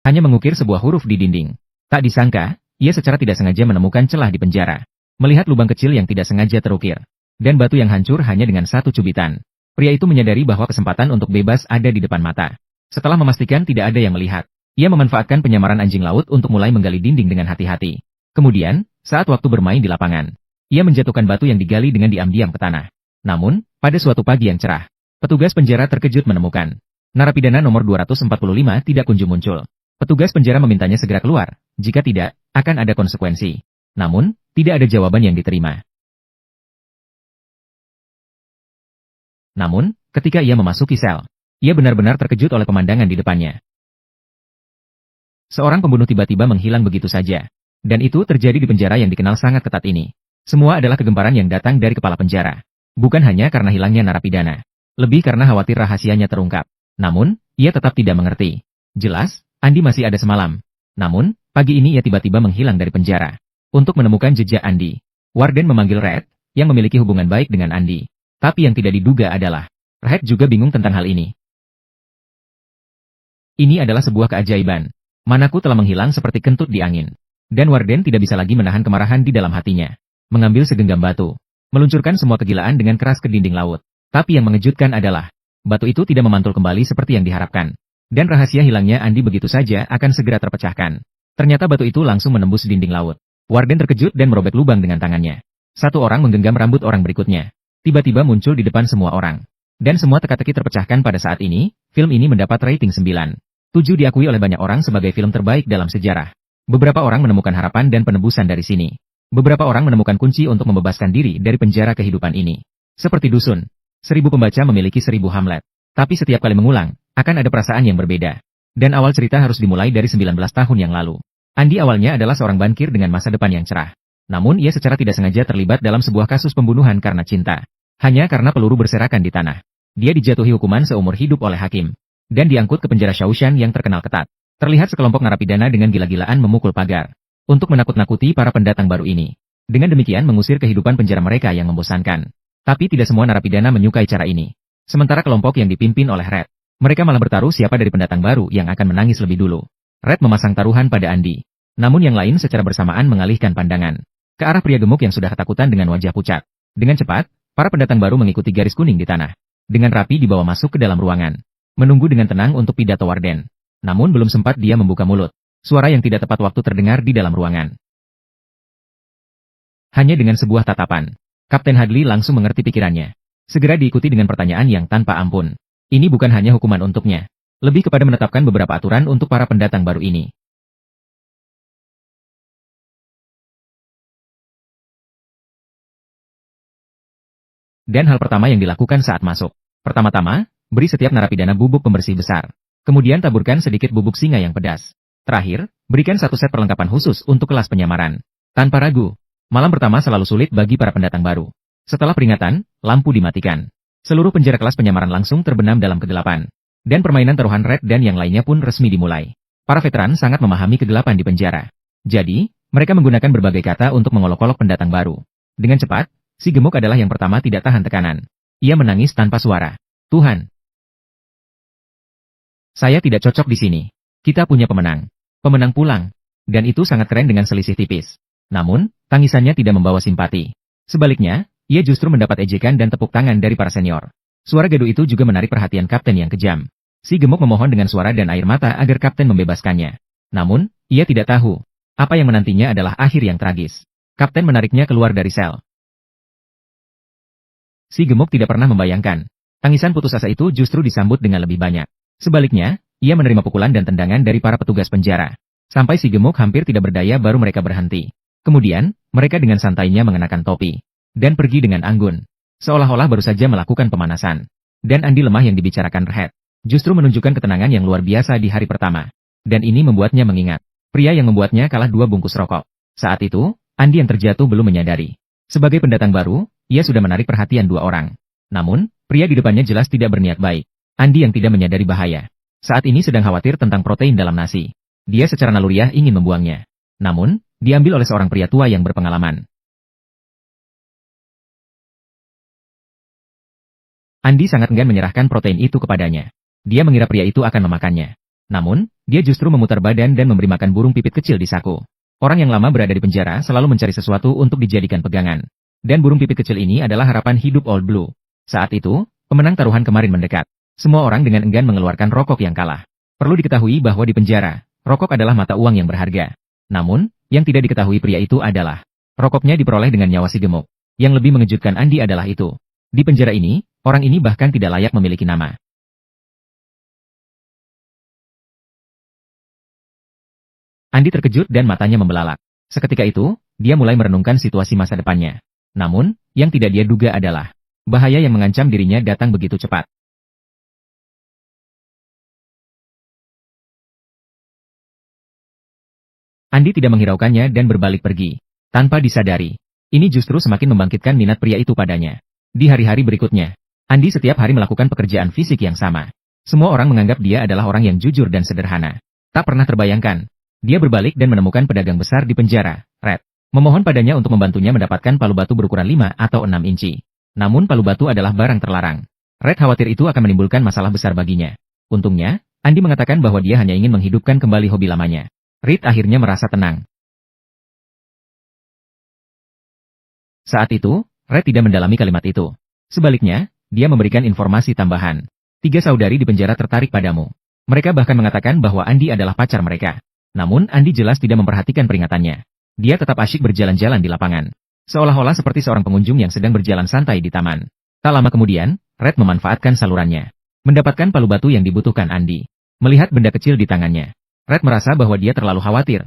hanya mengukir sebuah huruf di dinding. Tak disangka, ia secara tidak sengaja menemukan celah di penjara. Melihat lubang kecil yang tidak sengaja terukir, dan batu yang hancur hanya dengan satu cubitan. Pria itu menyadari bahwa kesempatan untuk bebas ada di depan mata. Setelah memastikan tidak ada yang melihat, ia memanfaatkan penyamaran anjing laut untuk mulai menggali dinding dengan hati-hati. Kemudian, saat waktu bermain di lapangan, ia menjatuhkan batu yang digali dengan diam-diam ke tanah. Namun, pada suatu pagi yang cerah, petugas penjara terkejut menemukan narapidana nomor 245 tidak kunjung muncul. Petugas penjara memintanya segera keluar, jika tidak, akan ada konsekuensi. Namun, tidak ada jawaban yang diterima. Namun, ketika ia memasuki sel, ia benar-benar terkejut oleh pemandangan di depannya. Seorang pembunuh tiba-tiba menghilang begitu saja. Dan itu terjadi di penjara yang dikenal sangat ketat ini. Semua adalah kegemparan yang datang dari kepala penjara. Bukan hanya karena hilangnya narapidana. Lebih karena khawatir rahasianya terungkap. Namun, ia tetap tidak mengerti. Jelas, Andi masih ada semalam. Namun, pagi ini ia tiba-tiba menghilang dari penjara. Untuk menemukan jejak Andi, Warden memanggil Red, yang memiliki hubungan baik dengan Andi. Tapi yang tidak diduga adalah, Red juga bingung tentang hal ini. Ini adalah sebuah keajaiban. Manaku telah menghilang seperti kentut di angin. Dan Warden tidak bisa lagi menahan kemarahan di dalam hatinya. Mengambil segenggam batu, meluncurkan semua kegilaan dengan keras ke dinding laut. Tapi yang mengejutkan adalah, batu itu tidak memantul kembali seperti yang diharapkan. Dan rahasia hilangnya Andi begitu saja akan segera terpecahkan. Ternyata batu itu langsung menembus dinding laut. Warden terkejut dan merobek lubang dengan tangannya. Satu orang menggenggam rambut orang berikutnya. Tiba-tiba muncul di depan semua orang. Dan semua teka-teki terpecahkan pada saat ini, film ini mendapat rating 9,7 diakui oleh banyak orang sebagai film terbaik dalam sejarah. Beberapa orang menemukan harapan dan penebusan dari sini. Beberapa orang menemukan kunci untuk membebaskan diri dari penjara kehidupan ini. Seperti dusun, 1000 pembaca memiliki 1000 Hamlet. Tapi setiap kali mengulang, akan ada perasaan yang berbeda. Dan awal cerita harus dimulai dari 19 tahun yang lalu. Andi awalnya adalah seorang bankir dengan masa depan yang cerah. Namun ia secara tidak sengaja terlibat dalam sebuah kasus pembunuhan karena cinta. Hanya karena peluru berserakan di tanah. Dia dijatuhi hukuman seumur hidup oleh hakim. Dan diangkut ke penjara Shawshan yang terkenal ketat. Terlihat sekelompok narapidana dengan gila-gilaan memukul pagar. Untuk menakut-nakuti para pendatang baru ini. Dengan demikian mengusir kehidupan penjara mereka yang membosankan. Tapi tidak semua narapidana menyukai cara ini. Sementara kelompok yang dipimpin oleh Red. Mereka malah bertaruh siapa dari pendatang baru yang akan menangis lebih dulu. Red memasang taruhan pada Andi. Namun yang lain secara bersamaan mengalihkan pandangan. Ke arah pria gemuk yang sudah ketakutan dengan wajah pucat. Dengan cepat, para pendatang baru mengikuti garis kuning di tanah. Dengan rapi dibawa masuk ke dalam ruangan. Menunggu dengan tenang untuk pidato Warden. Namun belum sempat dia membuka mulut. Suara yang tidak tepat waktu terdengar di dalam ruangan. Hanya dengan sebuah tatapan, Kapten Hadley langsung mengerti pikirannya. Segera diikuti dengan pertanyaan yang tanpa ampun. Ini bukan hanya hukuman untuknya. Lebih kepada menetapkan beberapa aturan untuk para pendatang baru ini. Dan hal pertama yang dilakukan saat masuk. Pertama-tama, beri setiap narapidana bubuk pembersih besar. Kemudian taburkan sedikit bubuk singa yang pedas. Terakhir, berikan satu set perlengkapan khusus untuk kelas penyamaran. Tanpa ragu, malam pertama selalu sulit bagi para pendatang baru. Setelah peringatan, lampu dimatikan. Seluruh penjara kelas penyamaran langsung terbenam dalam kegelapan. Dan permainan taruhan Red dan yang lainnya pun resmi dimulai. Para veteran sangat memahami kegelapan di penjara. Jadi, mereka menggunakan berbagai kata untuk mengolok-olok pendatang baru. Dengan cepat, si gemuk adalah yang pertama tidak tahan tekanan. Ia menangis tanpa suara. Tuhan! Saya tidak cocok di sini. Kita punya pemenang. Pemenang pulang. Dan itu sangat keren dengan selisih tipis. Namun, tangisannya tidak membawa simpati. Sebaliknya, ia justru mendapat ejekan dan tepuk tangan dari para senior. Suara gaduh itu juga menarik perhatian kapten yang kejam. Si gemuk memohon dengan suara dan air mata agar kapten membebaskannya. Namun, ia tidak tahu. Apa yang menantinya adalah akhir yang tragis. Kapten menariknya keluar dari sel. Si gemuk tidak pernah membayangkan. Tangisan putus asa itu justru disambut dengan lebih banyak. Sebaliknya, ia menerima pukulan dan tendangan dari para petugas penjara. Sampai si gemuk hampir tidak berdaya baru mereka berhenti. Kemudian, mereka dengan santainya mengenakan topi. Dan pergi dengan anggun. Seolah-olah baru saja melakukan pemanasan. Dan Andi lemah yang dibicarakan Red. Justru menunjukkan ketenangan yang luar biasa di hari pertama. Dan ini membuatnya mengingat. Pria yang membuatnya kalah 2 bungkus rokok. Saat itu, Andi yang terjatuh belum menyadari. Sebagai pendatang baru, ia sudah menarik perhatian 2 orang. Namun, pria di depannya jelas tidak berniat baik. Andi yang tidak menyadari bahaya. Saat ini sedang khawatir tentang protein dalam nasi. Dia secara naluriah ingin membuangnya. Namun, diambil oleh seorang pria tua yang berpengalaman. Andi sangat enggan menyerahkan protein itu kepadanya. Dia mengira pria itu akan memakannya. Namun, dia justru memutar badan dan memberi makan burung pipit kecil di saku. Orang yang lama berada di penjara selalu mencari sesuatu untuk dijadikan pegangan. Dan burung pipit kecil ini adalah harapan hidup Old Blue. Saat itu, pemenang taruhan kemarin mendekat. Semua orang dengan enggan mengeluarkan rokok yang kalah. Perlu diketahui bahwa di penjara, rokok adalah mata uang yang berharga. Namun, yang tidak diketahui pria itu adalah, rokoknya diperoleh dengan nyawa si gemuk. Yang lebih mengejutkan Andi adalah itu. Di penjara ini, orang ini bahkan tidak layak memiliki nama. Andi terkejut dan matanya membelalak. Seketika itu, dia mulai merenungkan situasi masa depannya. Namun, yang tidak dia duga adalah, bahaya yang mengancam dirinya datang begitu cepat. Andi tidak menghiraukannya dan berbalik pergi. Tanpa disadari, ini justru semakin membangkitkan minat pria itu padanya. Di hari-hari berikutnya, Andi setiap hari melakukan pekerjaan fisik yang sama. Semua orang menganggap dia adalah orang yang jujur dan sederhana. Tak pernah terbayangkan, dia berbalik dan menemukan pedagang besar di penjara, Red. Memohon padanya untuk membantunya mendapatkan palu batu berukuran 5 atau 6 inci. Namun palu batu adalah barang terlarang. Red khawatir itu akan menimbulkan masalah besar baginya. Untungnya, Andi mengatakan bahwa dia hanya ingin menghidupkan kembali hobi lamanya. Reed akhirnya merasa tenang. Saat itu, Red tidak mendalami kalimat itu. Sebaliknya, dia memberikan informasi tambahan. 3 saudari di penjara tertarik padamu. Mereka bahkan mengatakan bahwa Andi adalah pacar mereka. Namun Andi jelas tidak memperhatikan peringatannya. Dia tetap asyik berjalan-jalan di lapangan. Seolah-olah seperti seorang pengunjung yang sedang berjalan santai di taman. Tak lama kemudian, Red memanfaatkan salurannya. Mendapatkan palu batu yang dibutuhkan Andi. Melihat benda kecil di tangannya, Red merasa bahwa dia terlalu khawatir.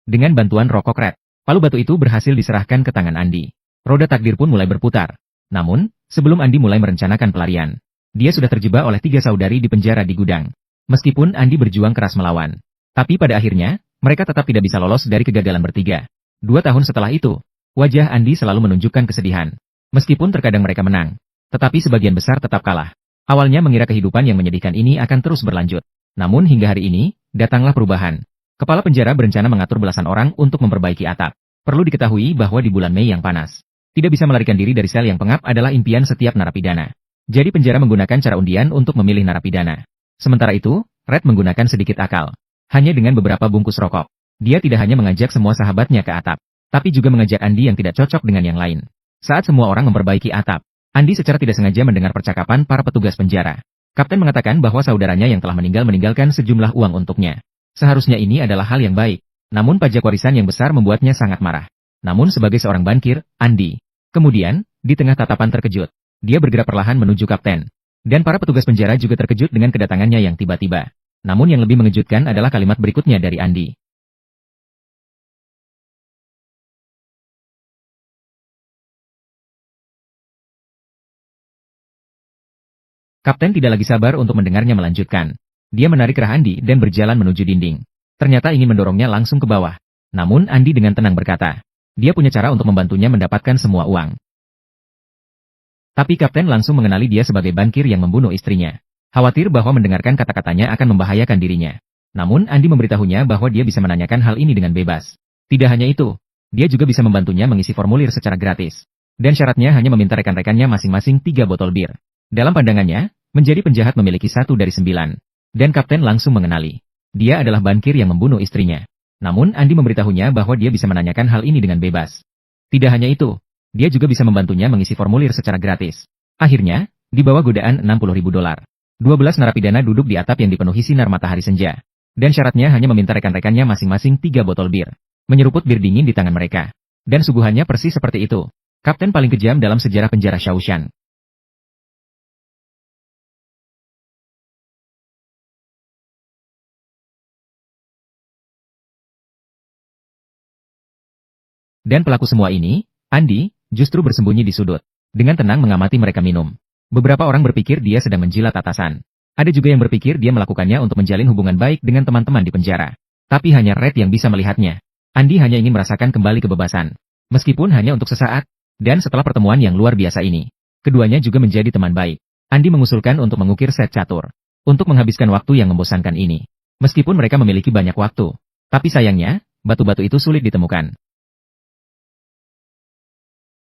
Dengan bantuan rokok Red, palu batu itu berhasil diserahkan ke tangan Andi. Roda takdir pun mulai berputar. Namun, sebelum Andi mulai merencanakan pelarian, dia sudah terjebak oleh 3 saudari di penjara di gudang. Meskipun Andi berjuang keras melawan, tapi pada akhirnya, mereka tetap tidak bisa lolos dari kegagalan bertiga. 2 tahun setelah itu, wajah Andi selalu menunjukkan kesedihan. Meskipun terkadang mereka menang, tetapi sebagian besar tetap kalah. Awalnya mengira kehidupan yang menyedihkan ini akan terus berlanjut. Namun hingga hari ini, datanglah perubahan. Kepala penjara berencana mengatur belasan orang untuk memperbaiki atap. Perlu diketahui bahwa di bulan Mei yang panas, tidak bisa melarikan diri dari sel yang pengap adalah impian setiap narapidana. Jadi penjara menggunakan cara undian untuk memilih narapidana. Sementara itu, Red menggunakan sedikit akal. Hanya dengan beberapa bungkus rokok, dia tidak hanya mengajak semua sahabatnya ke atap, tapi juga mengajak Andi yang tidak cocok dengan yang lain. Saat semua orang memperbaiki atap, Andi secara tidak sengaja mendengar percakapan para petugas penjara. Kapten mengatakan bahwa saudaranya yang telah meninggal meninggalkan sejumlah uang untuknya. Seharusnya ini adalah hal yang baik, namun pajak warisan yang besar membuatnya sangat marah. Namun sebagai seorang bankir, Andi. Kemudian, di tengah tatapan terkejut, dia bergerak perlahan menuju kapten. Dan para petugas penjara juga terkejut dengan kedatangannya yang tiba-tiba. Namun yang lebih mengejutkan adalah kalimat berikutnya dari Andi. Kapten tidak lagi sabar untuk mendengarnya melanjutkan. Dia menarik rah Andi dan berjalan menuju dinding. Ternyata ingin mendorongnya langsung ke bawah. Namun Andi dengan tenang berkata, dia punya cara untuk membantunya mendapatkan semua uang. Tapi kapten langsung mengenali dia sebagai bankir yang membunuh istrinya. Khawatir bahwa mendengarkan kata-katanya akan membahayakan dirinya. Namun Andi memberitahunya bahwa dia bisa menanyakan hal ini dengan bebas. Tidak hanya itu, dia juga bisa membantunya mengisi formulir secara gratis. Dan syaratnya hanya meminta rekan-rekannya masing-masing 3 botol bir. Dalam pandangannya, menjadi penjahat memiliki 1 dari 9. Dan kapten langsung mengenali. Dia adalah bankir yang membunuh istrinya. Namun Andi memberitahunya bahwa dia bisa menanyakan hal ini dengan bebas. Tidak hanya itu, dia juga bisa membantunya mengisi formulir secara gratis. Akhirnya, di bawah godaan $60.000, 12 narapidana duduk di atap yang dipenuhi sinar matahari senja. Dan syaratnya hanya meminta rekan-rekannya masing-masing 3 botol bir. Menyeruput bir dingin di tangan mereka. Dan suguhannya persis seperti itu. Kapten paling kejam dalam sejarah penjara Shawshank. Dan pelaku semua ini, Andi, justru bersembunyi di sudut. Dengan tenang mengamati mereka minum. Beberapa orang berpikir dia sedang menjilat atasan. Ada juga yang berpikir dia melakukannya untuk menjalin hubungan baik dengan teman-teman di penjara. Tapi hanya Red yang bisa melihatnya. Andi hanya ingin merasakan kembali kebebasan. Meskipun hanya untuk sesaat. Dan setelah pertemuan yang luar biasa ini, keduanya juga menjadi teman baik. Andi mengusulkan untuk mengukir set catur. Untuk menghabiskan waktu yang membosankan ini. Meskipun mereka memiliki banyak waktu. Tapi sayangnya, batu-batu itu sulit ditemukan.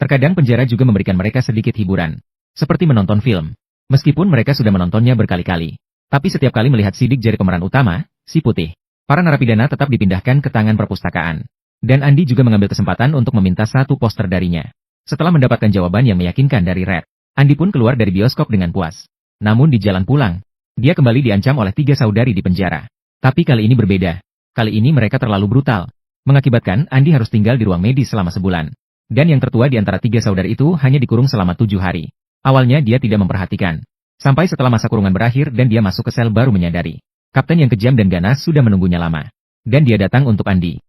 Terkadang penjara juga memberikan mereka sedikit hiburan, seperti menonton film. Meskipun mereka sudah menontonnya berkali-kali. Tapi setiap kali melihat sidik jari pemeran utama, si putih, para narapidana tetap dipindahkan ke tangan perpustakaan. Dan Andi juga mengambil kesempatan untuk meminta satu poster darinya. Setelah mendapatkan jawaban yang meyakinkan dari Red, Andi pun keluar dari bioskop dengan puas. Namun di jalan pulang, dia kembali diancam oleh 3 saudari di penjara. Tapi kali ini berbeda. Kali ini mereka terlalu brutal, mengakibatkan Andi harus tinggal di ruang medis selama sebulan. Dan yang tertua di antara 3 saudari itu hanya dikurung selama 7 hari. Awalnya dia tidak memperhatikan. Sampai setelah masa kurungan berakhir dan dia masuk ke sel baru menyadari. Kapten yang kejam dan ganas sudah menunggunya lama. Dan dia datang untuk Andi.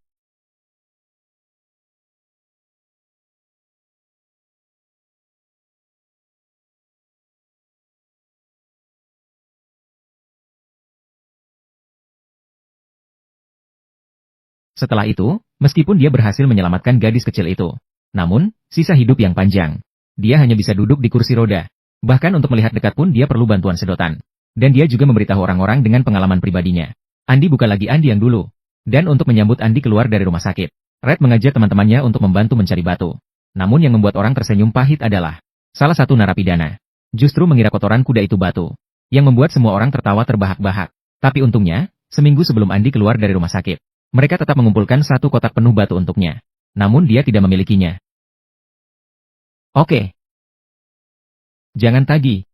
Setelah itu, meskipun dia berhasil menyelamatkan gadis kecil itu, namun, sisa hidup yang panjang. Dia hanya bisa duduk di kursi roda. Bahkan untuk melihat dekat pun dia perlu bantuan sedotan. Dan dia juga memberitahu orang-orang dengan pengalaman pribadinya. Andi bukan lagi Andi yang dulu. Dan untuk menyambut Andi keluar dari rumah sakit, Red mengajak teman-temannya untuk membantu mencari batu. Namun yang membuat orang tersenyum pahit adalah salah satu narapidana. Justru mengira kotoran kuda itu batu. Yang membuat semua orang tertawa terbahak-bahak. Tapi untungnya, seminggu sebelum Andi keluar dari rumah sakit, mereka tetap mengumpulkan satu kotak penuh batu untuknya. Namun dia tidak memilikinya. Oke, jangan tagih.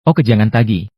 Oke, jangan tagih.